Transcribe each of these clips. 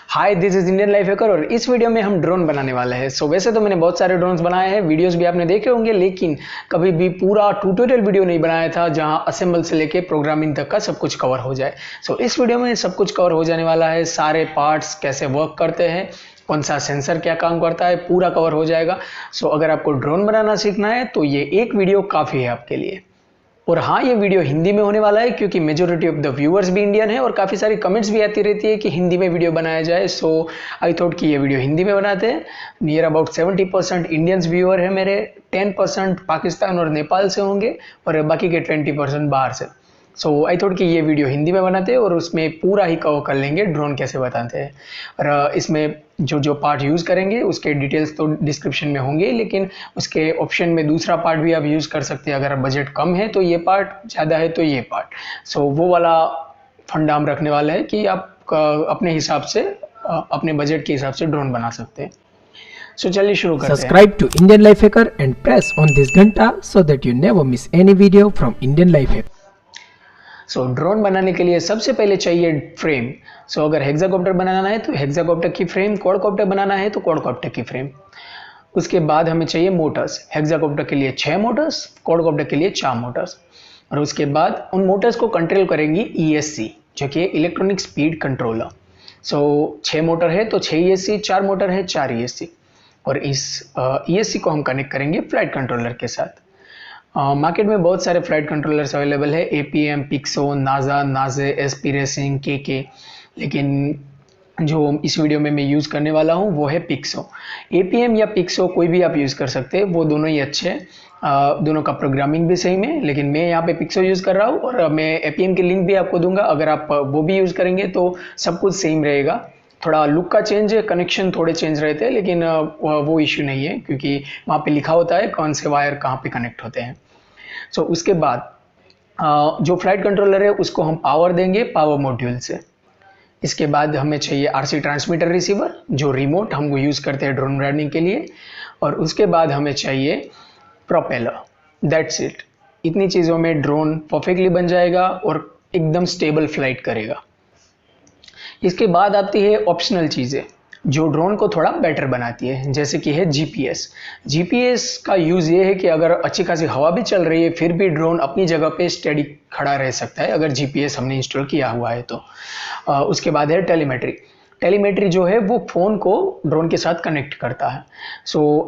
Hi this is Indian life hacker और इस video में हम ड्रोन बनाने वाले हैं। वैसे तो मैंने बहुत सारे ड्रोन्स बनाए हैं, वीडियोस भी आपने देखे होंगे, लेकिन कभी भी पूरा ट्यूटोरियल वीडियो नहीं बनाया था जहां असेंबल से लेके प्रोग्रामिंग तक का सब कुछ कवर हो जाए। इस वीडियो में सब कुछ कवर हो जाने वाला है। सारे पार्ट्स कैसे वर्क करते हैं, कौन सा सेंसर क्या काम करता है, पूरा कवर हो जाएगा। अगर आपको ड्रोन बनाना सीखना है तो ये एक वीडियो काफ़ी है आपके लिए। और हाँ, ये वीडियो हिंदी में होने वाला है क्योंकि मेजोरिटी ऑफ द व्यूअर्स भी इंडियन है और काफ़ी सारी कमेंट्स भी आती रहती है कि हिंदी में वीडियो बनाया जाए। आई थॉट कि ये वीडियो हिंदी में बनाते हैं। नियर अबाउट 70% इंडियंस व्यूअर है मेरे, 10% पाकिस्तान और नेपाल से होंगे और बाकी के 20% बाहर से। आई थॉट कि ये वीडियो हिंदी में बनाते हैं और उसमें पूरा ही कवर कर लेंगे ड्रोन कैसे बताते हैं। और इसमें जो पार्ट यूज़ करेंगे उसके डिटेल्स तो डिस्क्रिप्शन में होंगे, लेकिन उसके ऑप्शन में दूसरा पार्ट भी आप यूज़ कर सकते हैं। अगर बजट कम है तो ये पार्ट, ज़्यादा है तो ये पार्ट। वो वाला फंडा हम रखने वाला है कि आप अपने हिसाब से, अपने बजट के हिसाब से ड्रोन बना सकते हैं। चलिए शुरू करते हैं। Subscribe to Indian Life Hacker and press on this घंटा so that you never miss any video from Indian Life Hacker. Drone बनाने के लिए सबसे पहले चाहिए फ्रेम। अगर हेक्साकॉप्टर बनाना है तो हेक्साकॉप्टर की फ्रेम, क्वाडकॉप्टर बनाना है तो क्वाडकॉप्टर की फ्रेम। उसके बाद हमें चाहिए मोटर्स। हेक्साकॉप्टर के लिए 6 मोटर्स, क्वाडकॉप्टर के लिए 4 मोटर्स। और उसके बाद उन मोटर्स को कंट्रोल करेंगी ESC, जो कि इलेक्ट्रॉनिक स्पीड कंट्रोलर। 6 मोटर है तो 6 ESC, 4 मोटर है 4 ESC। और इस ESC को हम कनेक्ट करेंगे फ्लाइट कंट्रोलर के साथ। मार्केट में बहुत सारे फ्लाइट कंट्रोलर्स अवेलेबल है, APM, पिक्सो, नाजा, नाजे, SP रेसिंग, KK, लेकिन जो इस वीडियो में मैं यूज़ करने वाला हूँ वो है पिक्सो। APM या पिक्सो कोई भी आप यूज़ कर सकते हैं, वो दोनों ही अच्छे हैं। दोनों का प्रोग्रामिंग भी सेम है, लेकिन मैं यहाँ पे पिक्सो यूज़ कर रहा हूँ और मैं APM की लिंक भी आपको दूंगा। अगर आप वो भी यूज़ करेंगे तो सब कुछ सेम रहेगा। थोड़ा लुक का चेंज है, कनेक्शन थोड़े चेंज रहते हैं, लेकिन वो इश्यू नहीं है क्योंकि वहाँ पे लिखा होता है कौन से वायर कहाँ पे कनेक्ट होते हैं। उसके बाद जो फ्लाइट कंट्रोलर है उसको हम पावर देंगे पावर मॉड्यूल से। इसके बाद हमें चाहिए RC ट्रांसमीटर रिसीवर, जो रिमोट हम यूज़ करते हैं ड्रोन ब्रांडिंग के लिए। और उसके बाद हमें चाहिए प्रोपेलर। That's it. इतनी चीज़ों में ड्रोन परफेक्टली बन जाएगा और एकदम स्टेबल फ्लाइट करेगा। इसके बाद आती है ऑप्शनल चीज़ें जो ड्रोन को थोड़ा बेटर बनाती है, जैसे कि है GPS का यूज़ ये है कि अगर अच्छी खासी हवा भी चल रही है फिर भी ड्रोन अपनी जगह पे स्टेडी खड़ा रह सकता है अगर GPS हमने इंस्टॉल किया हुआ है तो। उसके बाद है टेलीमेट्री जो है वो फ़ोन को ड्रोन के साथ कनेक्ट करता है।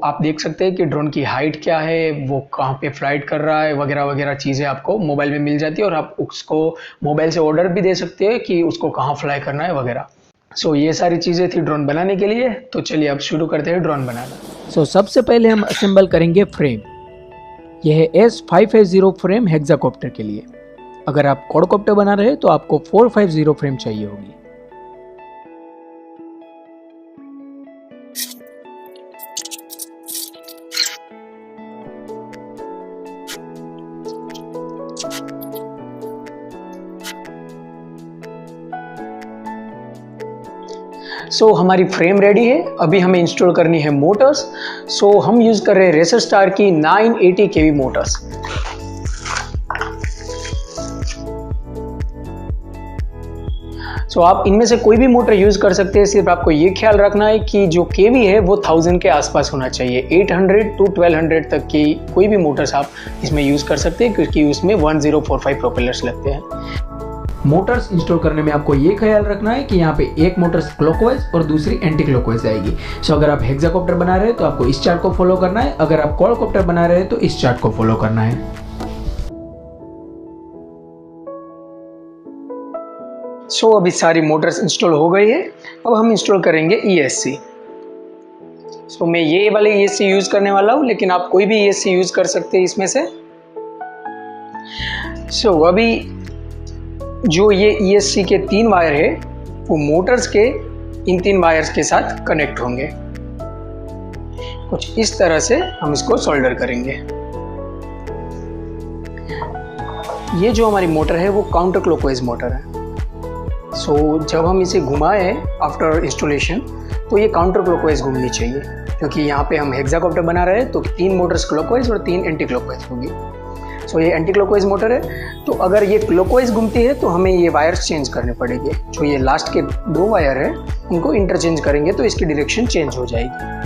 आप देख सकते हैं कि ड्रोन की हाइट क्या है, वो कहाँ पे फ्लाइट कर रहा है, वगैरह वगैरह चीज़ें आपको मोबाइल में मिल जाती है और आप उसको मोबाइल से ऑर्डर भी दे सकते हैं कि उसको कहाँ फ्लाई करना है वगैरह। ये सारी चीज़ें थी ड्रोन बनाने के लिए। तो चलिए अब शुरू करते हैं ड्रोन बनाना। सबसे पहले हम असेंबल करेंगे फ्रेम। यह है S550 फ्रेम हेक्साकॉप्टर के लिए। अगर आप क्वाडकॉप्टर बना रहे हैं तो आपको 450 फ्रेम चाहिए होगी। हमारी फ्रेम रेडी है। अभी हमें इंस्टॉल करनी है मोटर्स। हम यूज़ कर रहे हैं रेसर स्टार की 980 kV मोटर्स। आप इनमें से कोई भी मोटर यूज़ कर सकते हैं, सिर्फ आपको ये ख्याल रखना है कि जो KV है वो 1000 के आसपास होना चाहिए। 800 to 1200 तक की कोई भी मोटर्स आप इसमें यूज़ कर सकते हैं क्योंकि उसमें 1045 प्रोपेलर्स लगते हैं। मोटर्स इंस्टॉल करने में आपको ये ख्याल रखना है कि यहाँ पे एक मोटर क्लॉकवाइज और दूसरी एंटी क्लॉकवाइज आएगी। अगर आप हेक्साकॉप्टर बना रहे हैं तो आपको इस चार्ट को फॉलो करना है, अगर आप क्वाडकॉप्टर बना रहे हैं तो इस चार्ट को फॉलो करना है। अभी सारी मोटर्स इंस्टॉल हो गई है। अब हम इंस्टॉल करेंगे ESC। मैं ये वाले ESC यूज़ करने वाला हूँ, लेकिन आप कोई भी ESC यूज़ कर सकते हैं इसमें से। अभी जो ये ESC के 3 वायर है वो मोटर्स के इन 3 वायर्स के साथ कनेक्ट होंगे। कुछ इस तरह से हम इसको सोल्डर करेंगे। ये जो हमारी मोटर है वो काउंटर क्लॉकवाइज मोटर है। जब हम इसे घुमाएं आफ्टर इंस्टॉलेशन तो ये काउंटर क्लॉकवाइज घूमनी चाहिए, क्योंकि यहाँ पे हम हेक्साकॉप्टर बना रहे हैं तो 3 मोटर्स क्लॉकवाइज और 3 एंटी क्लॉकवाइज होगी। सो ये एंटी क्लॉकवाइज मोटर है, तो अगर ये क्लॉकवाइज घूमती है तो हमें ये वायर्स चेंज करने पड़ेंगे। जो ये लास्ट के 2 वायर है उनको इंटरचेंज करेंगे तो इसकी डायरेक्शन चेंज हो जाएगी।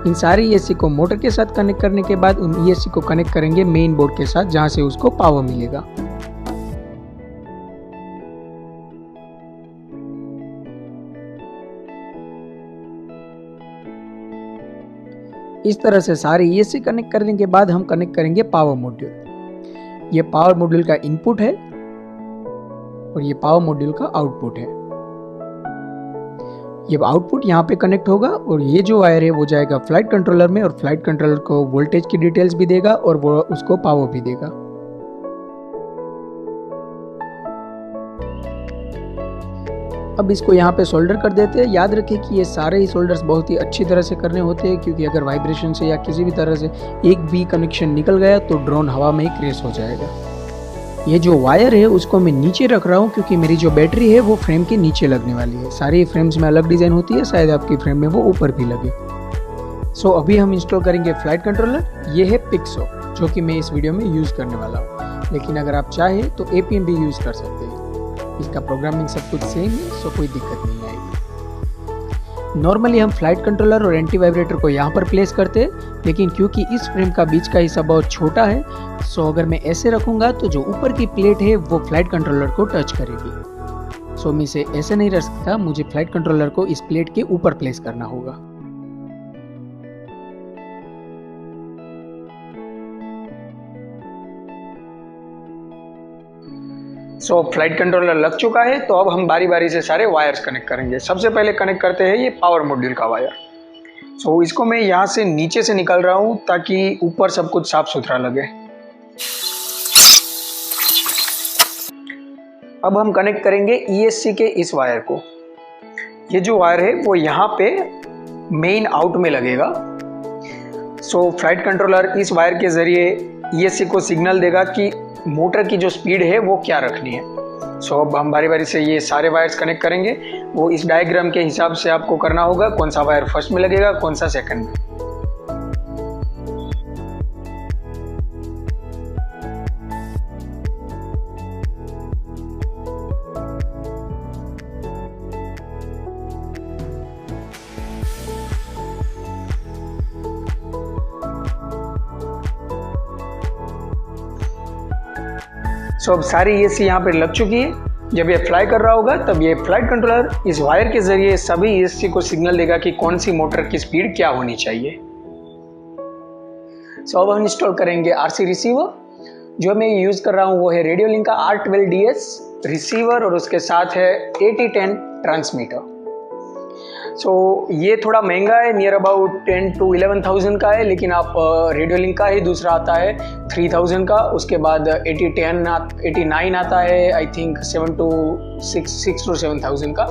इन सारी ईएससी को मोटर के साथ कनेक्ट करने के बाद उन ईएससी को कनेक्ट करेंगे मेन बोर्ड के साथ, जहां से उसको पावर मिलेगा। इस तरह से सारे ईएससी कनेक्ट करने के बाद हम कनेक्ट करेंगे पावर मॉड्यूल। ये पावर मॉड्यूल का इनपुट है और ये पावर मॉड्यूल का आउटपुट है। ये आउटपुट यहाँ पे कनेक्ट होगा और ये जो वायर है वो जाएगा फ्लाइट कंट्रोलर में और फ्लाइट कंट्रोलर को वोल्टेज की डिटेल्स भी देगा और वो उसको पावर भी देगा। अब इसको यहाँ पे सोल्डर कर देते हैं। याद रखें कि ये सारे ही सोल्डर्स बहुत ही अच्छी तरह से करने होते हैं, क्योंकि अगर वाइब्रेशन से या किसी भी तरह से एक भी कनेक्शन निकल गया तो ड्रोन हवा में ही क्रैश हो जाएगा। ये जो वायर है उसको मैं नीचे रख रहा हूँ, क्योंकि मेरी जो बैटरी है वो फ्रेम के नीचे लगने वाली है। सारी फ्रेम्स में अलग डिज़ाइन होती है, शायद आपकी फ्रेम में वो ऊपर भी लगे। सो अभी हम इंस्टॉल करेंगे फ्लाइट कंट्रोलर। ये है पिक्सो, जो कि मैं इस वीडियो में यूज़ करने वाला हूँ, लेकिन अगर आप चाहें तो APM भी यूज़ कर सकते हैं। इसका प्रोग्रामिंग सब कुछ सेम है, सो कोई दिक्कत नहीं आएगी। नॉर्मली हम फ्लाइट कंट्रोलर और एंटी वाइब्रेटर को यहाँ पर प्लेस करते हैं, लेकिन क्योंकि इस फ्रेम का बीच का हिस्सा बहुत छोटा है, सो अगर मैं ऐसे रखूँगा तो जो ऊपर की प्लेट है वो फ्लाइट कंट्रोलर को टच करेगी। सो मैं इसे ऐसे नहीं रख सकता, मुझे फ्लाइट कंट्रोलर को इस प्लेट के ऊपर प्लेस करना होगा। सो फ्लाइट कंट्रोलर लग चुका है, तो अब हम बारी बारी से सारे वायर्स कनेक्ट करेंगे। सबसे पहले कनेक्ट करते हैं ये पावर मॉड्यूल का वायर। सो इसको मैं यहाँ से नीचे से निकाल रहा हूँ ताकि ऊपर सब कुछ साफ सुथरा लगे। अब हम कनेक्ट करेंगे ESC के इस वायर को। ये जो वायर है वो यहाँ पे मेन आउट में लगेगा। सो फ्लाइट कंट्रोलर इस वायर के जरिए ESC को सिग्नल देगा कि मोटर की जो स्पीड है वो क्या रखनी है। सो अब हम बारी बारी से ये सारे वायर्स कनेक्ट करेंगे। वो इस डायग्राम के हिसाब से आपको करना होगा, कौन सा वायर फर्स्ट में लगेगा, कौन सा सेकंड में। सो अब सारी ESC यहाँ पे लग चुकी है। जब ये फ्लाई कर रहा होगा तब ये फ्लाइट कंट्रोलर इस वायर के जरिए सभी ESC को सिग्नल देगा कि कौन सी मोटर की स्पीड क्या होनी चाहिए। सो अब हम इंस्टॉल करेंगे RC रिसीवर। जो मैं यूज कर रहा हूँ वो है रेडियोलिंक का R12DS रिसीवर और उसके साथ है AT10 ट्रांसमीटर। सो ये थोड़ा महंगा है, नियर अबाउट 10 to 11,000 का है, लेकिन आप रेडियोलिंक का ही दूसरा आता है 3,000 का। उसके बाद 89 आता है, आई थिंक 6 to 7,000 का।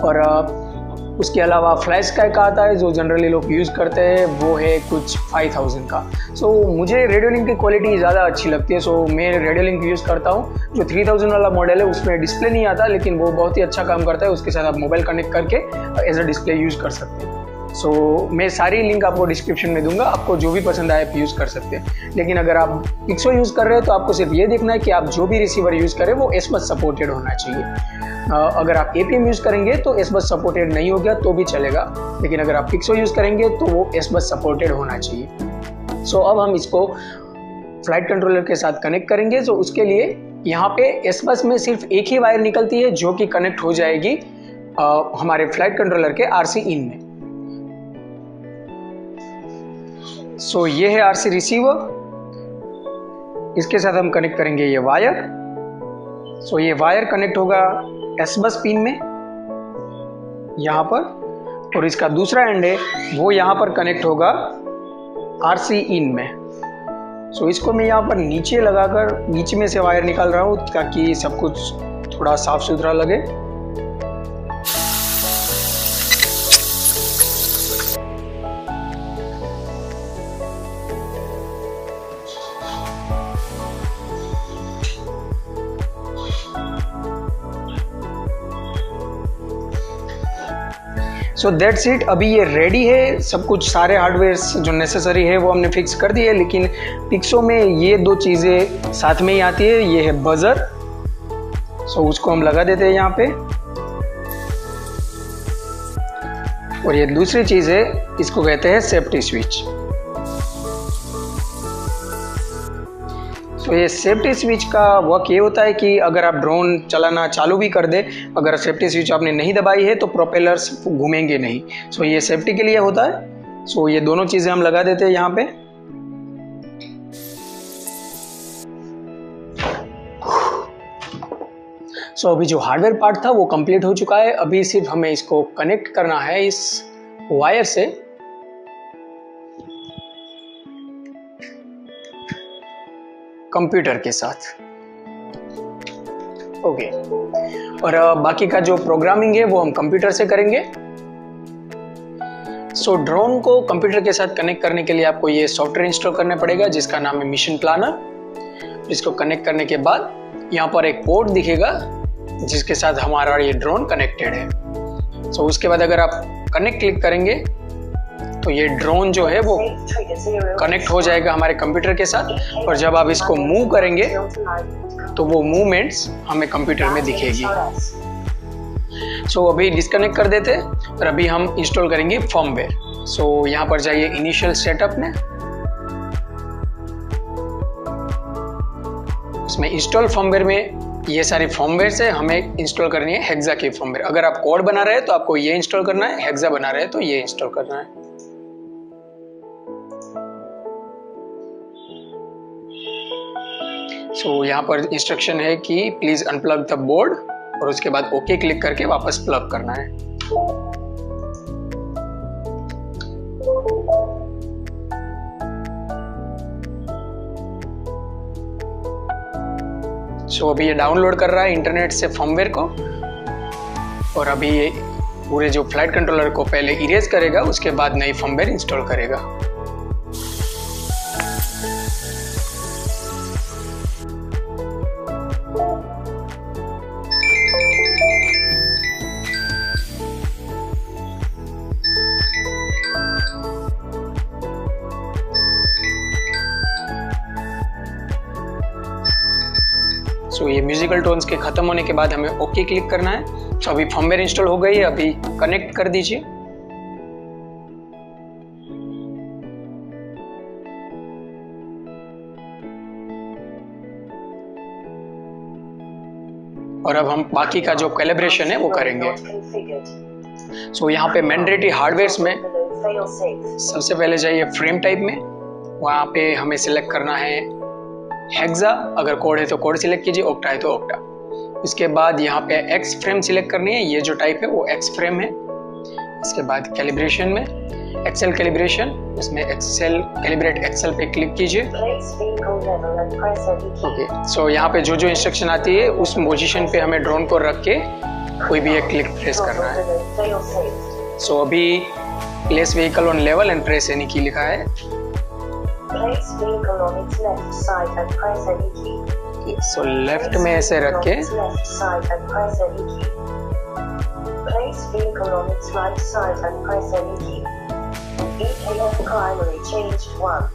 और उसके अलावा फ्लैश स्काई का आता है जो जनरली लोग यूज़ करते हैं, वो है कुछ 5,000 का। सो मुझे रेडियोलिंक की क्वालिटी ज़्यादा अच्छी लगती है, सो मैं रेडियोलिंक यूज़ करता हूँ। जो 3000 वाला मॉडल है उसमें डिस्प्ले नहीं आता, लेकिन वो बहुत ही अच्छा काम करता है। उसके साथ आप मोबाइल कनेक्ट करके एज अ डिस्प्ले यूज़ कर सकते हैं। सो मैं सारी लिंक आपको डिस्क्रिप्शन में दूंगा, आपको जो भी पसंद आए आप यूज़ कर सकते हैं। लेकिन अगर आप पिक्सो यूज़ कर रहे हैं तो आपको सिर्फ ये देखना है कि आप जो भी रिसीवर यूज़ करें वो SBUS सपोर्टेड होना चाहिए। अगर आप APM यूज़ करेंगे तो SBUS सपोर्टेड नहीं हो गया तो भी चलेगा, लेकिन अगर आप पिक्सो यूज़ करेंगे तो वो SBUS सपोर्टेड होना चाहिए। सो अब हम इसको फ्लाइट कंट्रोलर के साथ कनेक्ट करेंगे। तो उसके लिए यहाँ पे SBUS में सिर्फ एक ही वायर निकलती है जो कि कनेक्ट हो जाएगी हमारे फ्लाइट कंट्रोलर के RC इन में। सो ये है RC रिसीवर, इसके साथ हम कनेक्ट करेंगे ये वायर। सो ये वायर कनेक्ट होगा SBUS पिन में यहाँ पर, और इसका दूसरा एंड है वो यहाँ पर कनेक्ट होगा RC इन में। सो इसको मैं यहाँ पर नीचे लगाकर नीचे में से वायर निकाल रहा हूँ ताकि सब कुछ थोड़ा साफ सुथरा लगे। So that's it. अभी ये रेडी है, सब कुछ सारे हार्डवेयर जो नेसेसरी है वो हमने फिक्स कर दिए, लेकिन पिक्सो में ये दो चीज़ें साथ में ही आती है। ये है बजर, सो उसको हम लगा देते हैं यहाँ पे, और ये दूसरी चीज़ है, इसको कहते हैं सेफ्टी स्विच। तो ये सेफ्टी स्विच का वर्क ये होता है कि अगर आप ड्रोन चलाना चालू भी कर दे, अगर सेफ्टी स्विच आपने नहीं दबाई है तो प्रोपेलर्स घूमेंगे नहीं। सो ये सेफ्टी के लिए होता है। सो ये दोनों चीज़ें हम लगा देते हैं यहाँ पे। सो अभी जो हार्डवेयर पार्ट था वो कंप्लीट हो चुका है। अभी सिर्फ हमें इसको कनेक्ट करना है इस वायर से। कंप्यूटर के साथ, ओके। और बाकी का जो प्रोग्रामिंग है वो हम कंप्यूटर से करेंगे। सो ड्रोन को कंप्यूटर के साथ कनेक्ट करने के लिए आपको ये सॉफ्टवेयर इंस्टॉल करना पड़ेगा जिसका नाम है मिशन प्लानर। इसको कनेक्ट करने के बाद यहाँ पर एक पोर्ट दिखेगा जिसके साथ हमारा ये ड्रोन कनेक्टेड है। सो उसके बाद अगर आप कनेक्ट क्लिक करेंगे तो ये ड्रोन जो है वो कनेक्ट हो जाएगा हमारे कंप्यूटर के साथ, और जब आप इसको मूव करेंगे तो वो मूवमेंट्स हमें कंप्यूटर में दिखेगी। सो अभी डिस्कनेक्ट कर देते हैं और अभी हम इंस्टॉल करेंगे फर्मवेयर। सो यहाँ पर जाइए इनिशियल सेटअप में, उसमें इंस्टॉल फर्मवेयर में ये सारी फर्मवेयर से हमें इंस्टॉल करनी है हेक्सा की फर्मवेयर। अगर आप कोड बना रहे हैं तो आपको ये इंस्टॉल करना है, हेक्सा बना रहे हैं तो ये इंस्टॉल करना है। सो यहाँ पर इंस्ट्रक्शन है कि प्लीज अनप्लग द बोर्ड, और उसके बाद ओके क्लिक करके वापस प्लग करना है। सो अभी ये डाउनलोड कर रहा है इंटरनेट से फर्मवेयर को, और अभी ये पूरे जो फ्लाइट कंट्रोलर को पहले इरेज करेगा, उसके बाद नई फर्मवेयर इंस्टॉल करेगा। सो ये म्यूजिकल टोन्स के खत्म होने के बाद हमें ओके क्लिक करना है। सो अभी फर्मवेयर इंस्टॉल हो गई है, अभी कनेक्ट कर दीजिए। और अब हम बाकी का जो कैलिब्रेशन है वो करेंगे। सो यहाँ पे मैंडेटरी हार्डवेयर्स में सबसे पहले जाइए फ्रेम टाइप में, वहाँ पे हमें सिलेक्ट करना है हेक्सा, अगर कोड है तो कोड सिलेक्ट कीजिए, ऑक्टा है तो ऑक्टा। इसके बाद यहाँ पे एक्स फ्रेम सिलेक्ट करनी है, ये जो टाइप है वो एक्स फ्रेम है। इसके बाद कैलिब्रेशन में एक्सेल कैलिब्रेशन, इसमें एक्सेल कैलिब्रेट एक्सेल पे क्लिक कीजिए। ओके, सो यहाँ पे जो जो इंस्ट्रक्शन आती है उस पोजीशन पे हमें ड्रोन को रख के कोई भी एक क्लिक प्रेस करना है। सो अभी place vehicle on level and press any की लिखा है। Place vehicle on its left side and press any key. So left में ऐसे रख के left side and press any key. Place vehicle on its right side and press any key. EKF primary changed 1.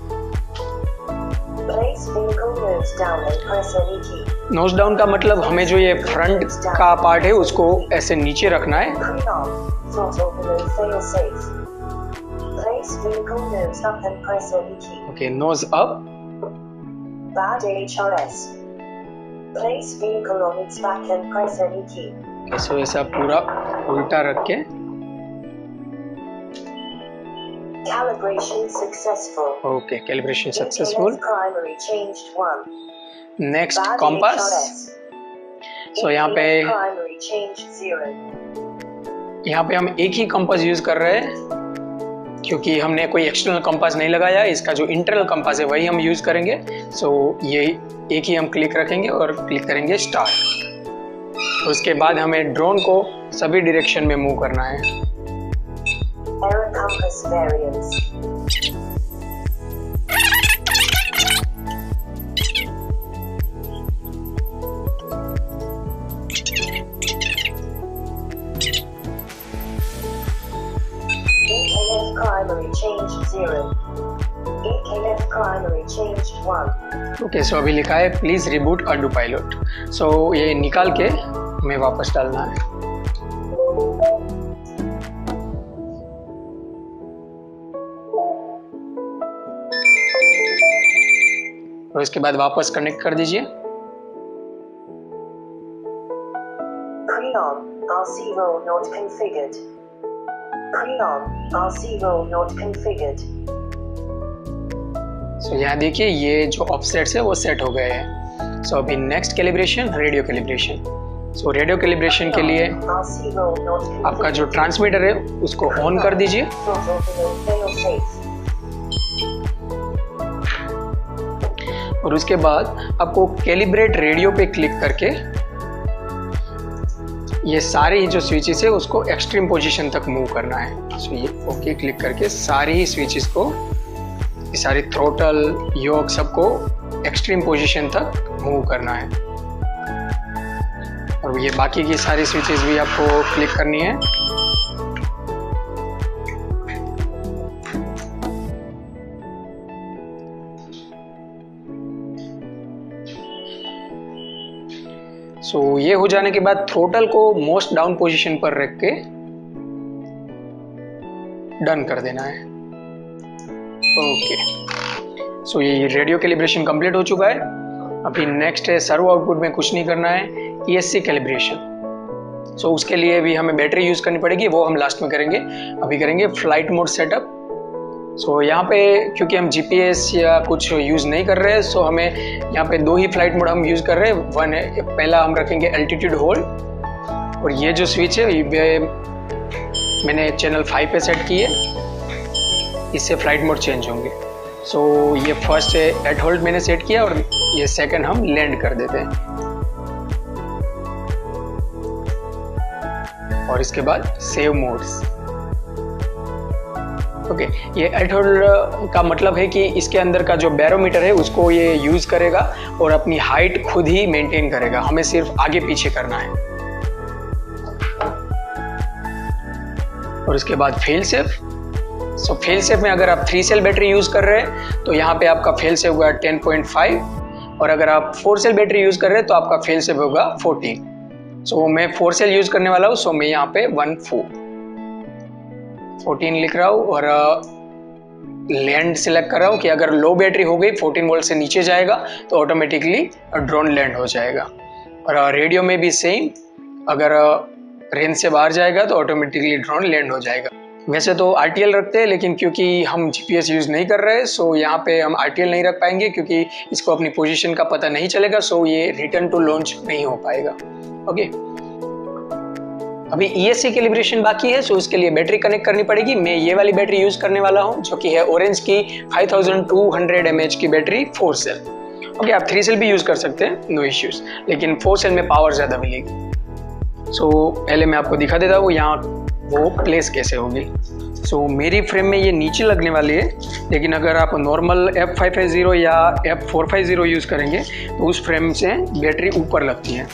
Place vehicle nose down and press any key. Nose down का मतलब हमें जो ये front का पार्ट है उसको ऐसे नीचे रखना है। Throttle below fail safe. Place vehicle nose up and press any key. Okay, nose up. Bad HRS. Place vehicle on its back and press any key. ऐसा ऐसा पूरा उल्टा रख के। Calibration successful. Okay, calibration successful. Primary changed 1. Next Bad compass. HRS. सो यहाँ पे Primary changed 0. हम एक ही कंपास यूज कर रहे हैं क्योंकि हमने कोई एक्सटर्नल कंपास नहीं लगाया। इसका जो इंटरनल कंपास है वही हम यूज करेंगे। सो ये एक ही हम क्लिक रखेंगे और क्लिक करेंगे स्टार्ट। उसके बाद हमें ड्रोन को सभी डायरेक्शन में मूव करना है। Error compass variance. changed 0. EKF primary changed 1. Okay, सो अभी लिखा है प्लीज रिबूट अडू पायलट। सो ये निकाल के हमें वापस डालना है। और इसके बाद वापस कनेक्ट कर दीजिए। Preon RC role not configured. Preon RC role not configured. सो यहाँ देखिए ये जो ऑफसेट्स है वो सेट हो गए हैं। सो अभी नेक्स्ट कैलिब्रेशन, रेडियो कैलिब्रेशन। सो रेडियो कैलिब्रेशन के लिए RC role not configured. आपका जो ट्रांसमीटर है उसको ऑन कर दीजिए। और उसके बाद आपको कैलिब्रेट रेडियो पे क्लिक करके ये सारे ही जो स्विचेस है उसको एक्सट्रीम पोजीशन तक मूव करना है। सो ये ओके क्लिक करके सारी ही स्विचेस को, ये सारी थ्रोटल योक सबको एक्सट्रीम पोजीशन तक मूव करना है। और ये बाकी की सारी स्विचेस भी आपको क्लिक करनी है। सो ये हो जाने के बाद थ्रोटल को मोस्ट डाउन पोजीशन पर रख के डन कर देना है। ओके, सो ये रेडियो कैलिब्रेशन कंप्लीट हो चुका है। अभी नेक्स्ट है सर्वो आउटपुट में कुछ नहीं करना है, ESC कैलिब्रेशन। सो उसके लिए भी हमें बैटरी यूज करनी पड़ेगी, वो हम लास्ट में करेंगे। अभी करेंगे फ्लाइट मोड सेटअप। सो यहाँ पे क्योंकि हम GPS या कुछ यूज़ नहीं कर रहे हैं, सो हमें यहाँ पे दो ही फ्लाइट मोड हम यूज़ कर रहे हैं। वन है, पहला हम रखेंगे एल्टीट्यूड होल्ड, और ये जो स्विच है ये मैंने चैनल 5 पे सेट की है, इससे फ्लाइट मोड चेंज होंगे। सो ये फर्स्ट है एट होल्ड मैंने सेट किया, और ये सेकंड हम लैंड कर देते हैं। और इसके बाद सेव मोड्स। ओके, ये एट होल्ड का मतलब है कि इसके अंदर का जो बैरोमीटर है उसको ये यूज करेगा और अपनी हाइट खुद ही मेंटेन करेगा, हमें सिर्फ आगे पीछे करना है। और उसके बाद फेल सेफ। सो फेल सेफ में अगर आप 3 सेल बैटरी यूज कर रहे हैं तो यहाँ पे आपका फेल सेफ होगा 10.5, और अगर आप 4 सेल बैटरी यूज कर रहे हैं तो आपका फेल सेफ होगा 14। सो मैं 4 सेल यूज करने वाला हूँ, सो मैं यहाँ पे 14 लिख रहा हूँ, और लैंड सिलेक्ट कर रहा हूँ कि अगर लो बैटरी हो गई 14 वोल्ट से नीचे जाएगा तो ऑटोमेटिकली ड्रोन लैंड हो जाएगा। और रेडियो में भी सेम, अगर रेंज से बाहर जाएगा तो ऑटोमेटिकली ड्रोन लैंड हो जाएगा। वैसे तो RTL रखते हैं, लेकिन क्योंकि हम GPS यूज़ नहीं कर रहे, सो यहाँ पे हम RTL नहीं रख पाएंगे क्योंकि इसको अपनी पोजीशन का पता नहीं चलेगा, सो ये रिटर्न टू लॉन्च नहीं हो पाएगा। ओके, अभी ESC कैलिब्रेशन बाकी है, सो इसके लिए बैटरी कनेक्ट करनी पड़ेगी। मैं ये वाली बैटरी यूज करने वाला हूँ जो कि है ऑरेंज की 5200 mAh की बैटरी 4 सेल। ओके, आप 3 सेल भी यूज कर सकते हैं, नो इश्यूज, लेकिन 4 सेल में पावर ज़्यादा मिलेगी। सो पहले मैं आपको दिखा देता हूँ यहाँ वो प्लेस कैसे होगी। सो मेरी फ्रेम में ये नीचे लगने वाली है, लेकिन अगर आप नॉर्मल F550 या F450 यूज करेंगे तो उस फ्रेम से बैटरी ऊपर लगती है।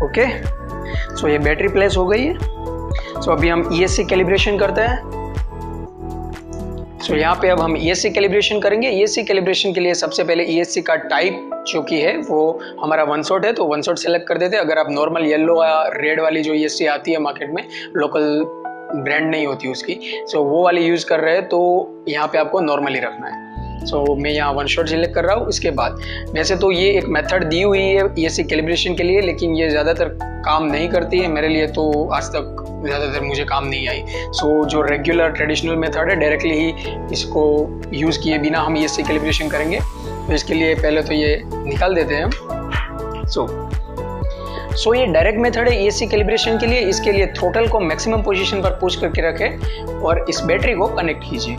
ओके, सो ये बैटरी प्लेस हो गई है। सो अभी हम ESC कैलिब्रेशन करते हैं। सो यहाँ पे अब हम ESC कैलिब्रेशन करेंगे। ESC कैलिब्रेशन के लिए सबसे पहले ESC का टाइप जो कि है वो हमारा 1 शॉट है, तो 1 शॉट सेलेक्ट कर देते हैं। अगर आप नॉर्मल येलो या रेड वाली जो ESC आती है मार्केट में, लोकल ब्रांड नहीं होती उसकी, सो वो वाली यूज़ कर रहे हैं तो यहाँ पे आपको नॉर्मली रखना है। सो मैं यहाँ 1 शॉट सिलेक्ट कर रहा हूँ। इसके बाद वैसे तो ये एक मेथड दी हुई है ESC कैलिब्रेशन के लिए, लेकिन ये ज़्यादातर काम नहीं करती है मेरे लिए, तो आज तक ज़्यादातर मुझे काम नहीं आई। सो जो रेगुलर ट्रेडिशनल मेथड है, डायरेक्टली ही इसको यूज़ किए बिना हम ESC कैलिब्रेशन करेंगे। तो इसके लिए पहले तो ये निकाल देते हैं हम। सो ये डायरेक्ट मेथड है ESC कैलिब्रेशन के लिए। इसके लिए थ्रोटल को मैक्सिमम पोजीशन पर पुश करके रखें और इस बैटरी को कनेक्ट कीजिए।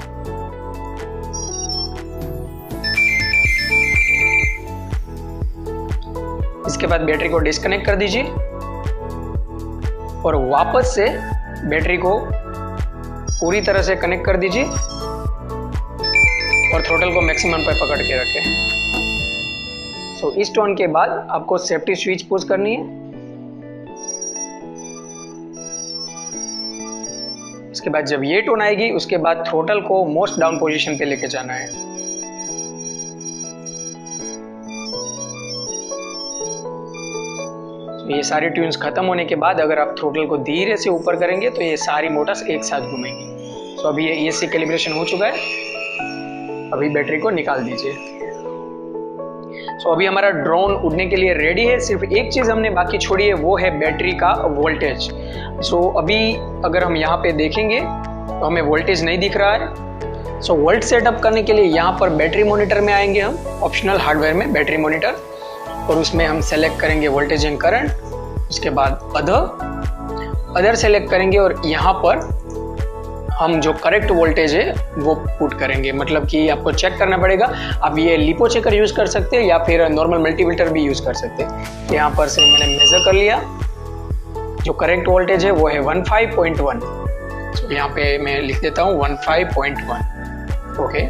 इसके बाद बैटरी को डिस्कनेक्ट कर दीजिए और वापस से बैटरी को पूरी तरह से कनेक्ट कर दीजिए और थ्रोटल को मैक्सिमम पर पकड़ के रखें। सो इस टोन के बाद आपको सेफ्टी स्विच पुश करनी है। उसके बाद जब ये टोन आएगी उसके बाद थ्रोटल को मोस्ट डाउन पोजीशन पे लेके जाना है। ये सारी ट्यून्स खत्म होने के बाद अगर आप थ्रोटल को धीरे से ऊपर करेंगे तो ये सारी मोटर्स एक साथ घूमेंगी। तो अभी ये ESC कैलिब्रेशन हो चुका है। अभी बैटरी को निकाल दीजिए। सो अभी हमारा ड्रोन उड़ने के लिए रेडी है। सिर्फ एक चीज हमने बाकी छोड़ी है, वो है बैटरी का वोल्टेज। सो अभी अगर हम यहाँ पे देखेंगे तो हमें वोल्टेज नहीं दिख रहा है। सो वोल्ट सेटअप करने के लिए यहाँ पर बैटरी मॉनिटर में आएंगे हम, ऑप्शनल हार्डवेयर में बैटरी मॉनिटर, और उसमें हम सेलेक्ट करेंगे वोल्टेज एंड करंट। उसके बाद अदर सेलेक्ट करेंगे और यहाँ पर हम जो करेक्ट वोल्टेज है वो पुट करेंगे। मतलब कि आपको चेक करना पड़ेगा। आप ये लिपो चेकर यूज कर सकते हैं या फिर नॉर्मल मल्टीमीटर भी यूज कर सकते हैं। यहाँ पर से मैंने मेजर कर लिया। जो करेक्ट वोल्टेज है वो है 15.1। तो यहाँ पे मैं लिख देता हूँ 15.1। Okay,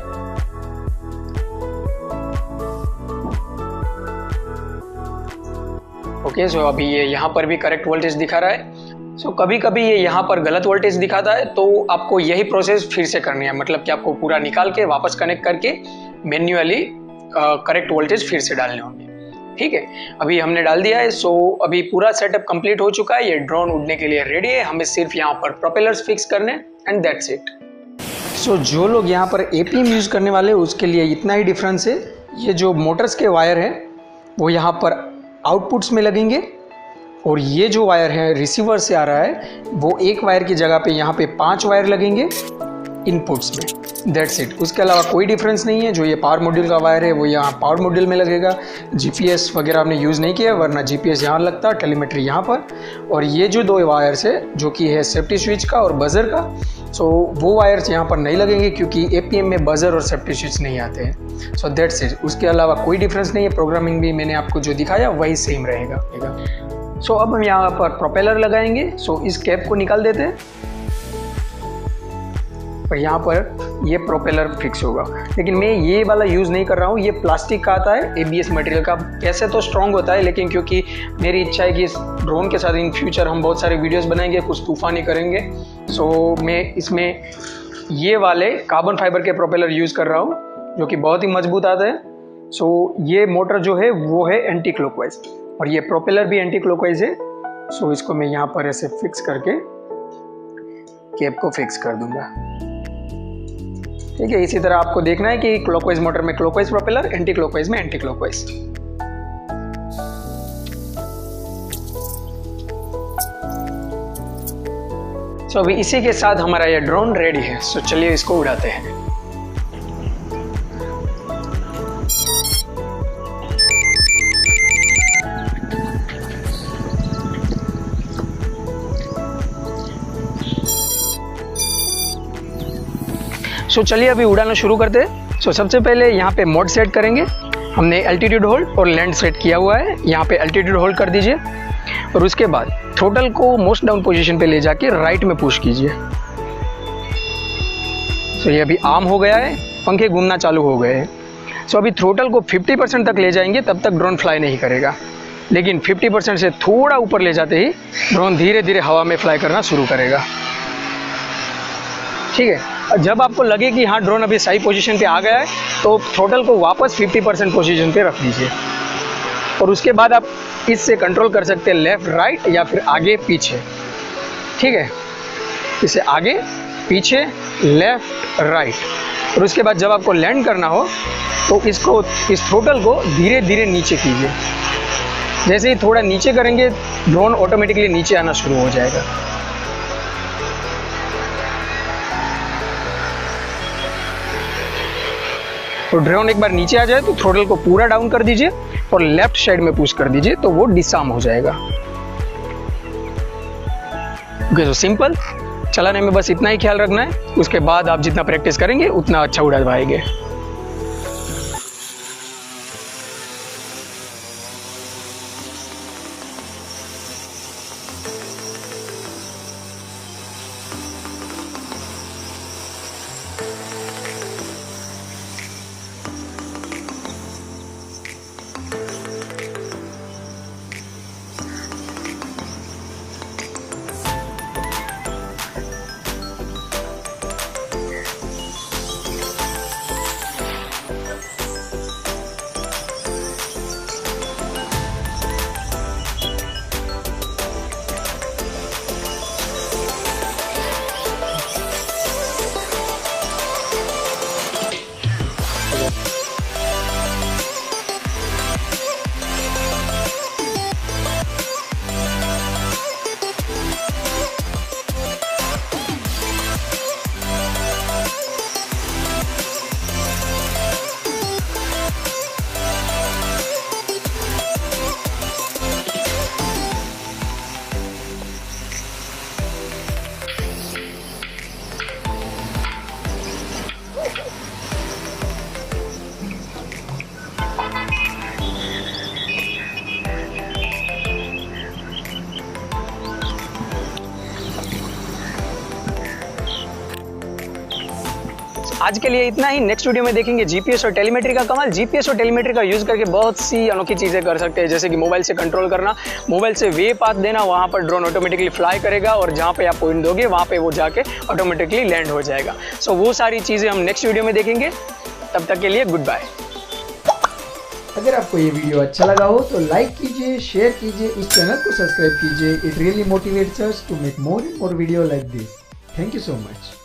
okay. सो अभी ये यहाँ पर भी करेक्ट वोल्टेज दिखा रहा है। सो कभी कभी ये यहाँ पर गलत वोल्टेज दिखाता है, तो आपको यही प्रोसेस फिर से करनी है। मतलब कि आपको पूरा निकाल के वापस कनेक्ट करके मैन्युअली करेक्ट वोल्टेज फिर से डालने होंगे। ठीक है, अभी हमने डाल दिया है। सो अभी पूरा सेटअप कंप्लीट हो चुका है। ये ड्रोन उड़ने के लिए रेडी है। हमें सिर्फ यहाँ पर प्रोपेलर्स फिक्स करने एंड दैट्स इट। सो जो लोग यहाँ पर APM यूज करने वाले हैं उसके लिए इतना ही डिफरेंस है। ये जो मोटर्स के वायर हैं वो यहाँ पर आउटपुट्स में लगेंगे और ये जो वायर है रिसीवर से आ रहा है वो एक वायर की जगह पे यहाँ पे 5 वायर लगेंगे इनपुट्स में। That's it. उसके अलावा कोई डिफरेंस नहीं है। जो ये पावर मॉड्यूल का वायर है वो यहाँ पावर मॉड्यूल में लगेगा। GPS वगैरह आपने यूज़ नहीं किया, वरना GPS यहाँ लगता, टेलीमेट्री यहाँ पर। और ये जो 2 वायर्स है जो कि है सेफ्टी स्विच का और बजर का, सो वो वायर्स यहाँ पर नहीं लगेंगे क्योंकि APM में बजर और सेफ्टी स्विच नहीं आते हैं। So that's it. उसके अलावा कोई डिफरेंस नहीं है। प्रोग्रामिंग भी मैंने आपको जो दिखाया वही सेम रहेगा। सो अब हम यहाँ पर प्रोपेलर लगाएंगे। सो इस कैप को निकाल देते हैं और यहाँ पर ये प्रोपेलर फिक्स होगा। लेकिन मैं ये वाला यूज़ नहीं कर रहा हूँ। ये प्लास्टिक का आता है, ABS मटेरियल का। कैसे तो स्ट्रॉन्ग होता है, लेकिन क्योंकि मेरी इच्छा है कि इस ड्रोन के साथ इन फ्यूचर हम बहुत सारे वीडियोस बनाएंगे, कुछ तूफानी करेंगे। सो मैं इसमें ये वाले कार्बन फाइबर के प्रोपेलर यूज़ कर रहा हूँ जो कि बहुत ही मजबूत आता है। सो ये मोटर जो है वो है एंटी क्लॉकवाइज और ये प्रोपेलर भी एंटी क्लॉकवाइज है। सो इसको मैं यहाँ पर ऐसे फिक्स करके कैप को फिक्स कर दूंगा। ठीक है, इसी तरह आपको देखना है कि क्लॉकवाइज मोटर में क्लॉकवाइज प्रोपेलर, एंटी क्लॉकवाइज में एंटी क्लॉकवाइज। सो अभी इसी के साथ हमारा ये ड्रोन रेडी है। सो चलिए इसको उड़ाते हैं। सो चलिए अभी उड़ाना शुरू करते हैं। सो सबसे पहले यहाँ पे मोड सेट करेंगे। हमने एल्टीट्यूड होल्ड और लैंड सेट किया हुआ है। यहाँ पे एल्टीट्यूड होल्ड कर दीजिए और उसके बाद थ्रोटल को मोस्ट डाउन पोजीशन पे ले जाके राइट में पुश कीजिए। सो ये अभी आर्म हो गया है, पंखे घूमना चालू हो गए हैं। सो अभी थ्रोटल को 50% तक ले जाएंगे, तब तक ड्रोन फ्लाई नहीं करेगा। लेकिन 50% से थोड़ा ऊपर ले जाते ही ड्रोन धीरे धीरे हवा में फ्लाई करना शुरू करेगा। ठीक है, जब आपको लगे कि हाँ ड्रोन अभी सही पोजीशन पे आ गया है तो थ्रोटल को वापस 50% पोजीशन पे रख दीजिए और उसके बाद आप इससे कंट्रोल कर सकते हैं लेफ्ट राइट या फिर आगे पीछे। ठीक है, इसे आगे पीछे लेफ्ट राइट। और उसके बाद जब आपको लैंड करना हो तो इस थ्रोटल को धीरे धीरे नीचे कीजिए। जैसे ही थोड़ा नीचे करेंगे ड्रोन ऑटोमेटिकली नीचे आना शुरू हो जाएगा। तो ड्रोन एक बार नीचे आ जाए तो थ्रोटल को पूरा डाउन कर दीजिए और लेफ्ट साइड में पुश कर दीजिए तो वो डिसआर्म हो जाएगा। ओके, तो सिंपल। चलाने में बस इतना ही ख्याल रखना है। उसके बाद आप जितना प्रैक्टिस करेंगे उतना अच्छा उड़ा पाएंगे। आज के लिए इतना ही। नेक्स्ट वीडियो में देखेंगे जीपीएस और टेलीमेट्री का कमाल। जीपीएस और टेलीमेट्री का यूज़ करके बहुत सी अनोखी चीज़ें कर सकते हैं, जैसे कि मोबाइल से कंट्रोल करना, मोबाइल से वे पाथ देना, वहाँ पर ड्रोन ऑटोमेटिकली फ्लाई करेगा और जहाँ पे आप पॉइंट दोगे वहाँ पे वो जाके ऑटोमेटिकली लैंड हो जाएगा। सो वो सारी चीज़ें हम नेक्स्ट वीडियो में देखेंगे। तब तक के लिए गुड बाय। अगर आपको ये वीडियो अच्छा लगा हो तो लाइक कीजिए, शेयर कीजिए, इस चैनल को सब्सक्राइब कीजिए। It really motivates us to make more and more video like this. Thank you so much.